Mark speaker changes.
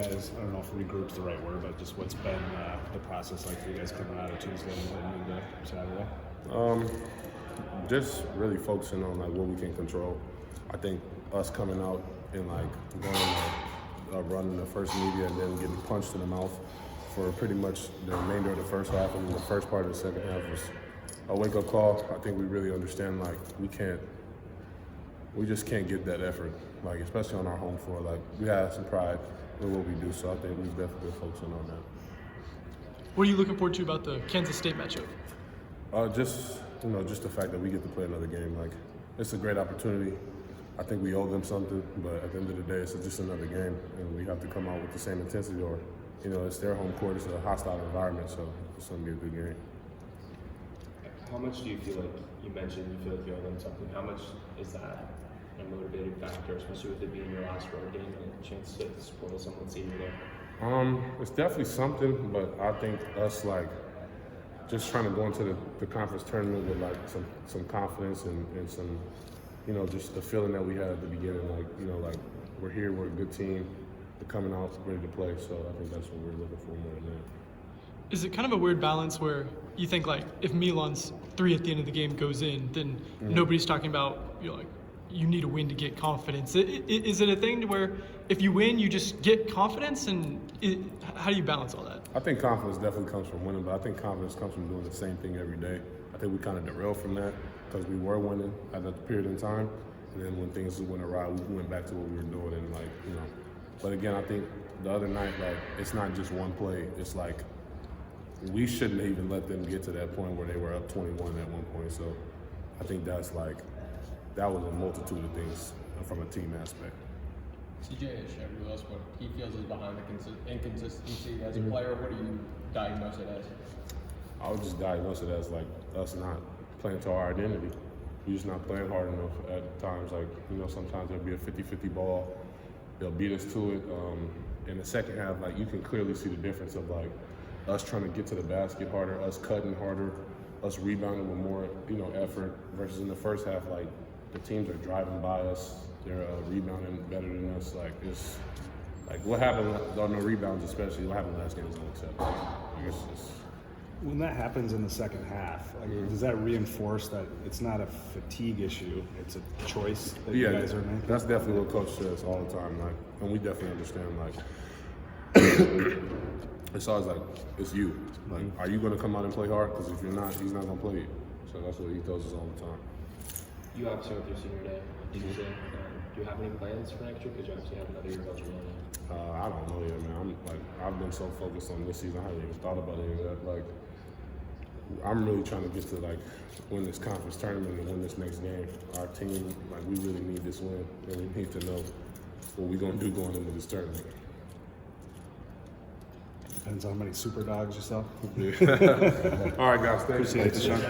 Speaker 1: guys, I don't know if regroup's the right word, but just what's been the process like for you guys coming out of Tuesday and into Saturday?
Speaker 2: Just really focusing on like what we can control. I think us coming out and like going a run in the first media and then getting punched in the mouth for pretty much the remainder of the first half and the first part of the second half was a wake-up call. I think we really understand like we just can't get that effort, like especially on our home floor. Like we have some pride in what we do, so I think we've definitely been focusing on that.
Speaker 3: What are you looking forward to about the Kansas State matchup?
Speaker 2: Just the fact that we get to play another game. Like it's a great opportunity. I think we owe them something, but at the end of the day, it's just another game, and we have to come out with the same intensity. Or, it's their home court. It's a hostile environment, so it's going to be a good game.
Speaker 4: How much do you feel like you mentioned you feel like you owe them something? How much is that a motivating factor, especially with it being your last road game and a chance to spoil someone's senior there?
Speaker 2: It's definitely something, but I think us like just trying to go into the conference tournament with like some confidence and some, just the feeling that we had at the beginning, like we're here, we're a good team, we're coming out ready to play. So I think that's what we're looking for more than that.
Speaker 3: Is it kind of a weird balance where you think like if Milan's 3 at the end of the game goes in, then nobody's talking about you need a win to get confidence? Is it a thing where if you win, you just get confidence, and how do you balance all that?
Speaker 2: I think confidence definitely comes from winning, but I think confidence comes from doing the same thing every day. I think we kind of derailed from that because we were winning at that period in time, and then when things went awry, we went back to what we were doing, and But again, I think the other night, it's not just one play. It's like we shouldn't even let them get to that point where they were up 21 at one point. So I think that was a multitude of things from a team aspect.
Speaker 5: CJ has shared with us what he feels is behind the inconsistency as a player. What do you diagnose it as?
Speaker 2: I would just diagnose it as like us not playing to our identity. We're just not playing hard enough at times. Sometimes there'll be a 50-50 ball. They'll beat us to it. In the second half, you can clearly see the difference of us trying to get to the basket harder, us cutting harder, us rebounding with more, effort versus in the first half, the teams are driving by us. They're rebounding better than us. It's what happened on the rebounds, especially what happened last game is unacceptable.
Speaker 1: When that happens in the second half, does that reinforce that it's not a fatigue issue, it's a choice that you guys are making?
Speaker 2: That's definitely what Coach says all the time. And we definitely understand. It's always it's you. Are you going to come out and play hard? Because if you're not, he's not going to play you. So that's what he tells us all the time.
Speaker 4: You obviously went through senior day Tuesday. Do you have any plans for next year? Because you obviously have another year about your own.
Speaker 2: I don't know yet, man. I've been so focused on this season, I haven't even thought about any of that. I'm really trying to get to win this conference tournament and win this next game. Our team, we really need this win, and we need to know what we're gonna do going into this tournament.
Speaker 1: Depends on how many super dogs you sell.
Speaker 2: All right, guys. Thanks.
Speaker 1: Appreciate it, Dishon.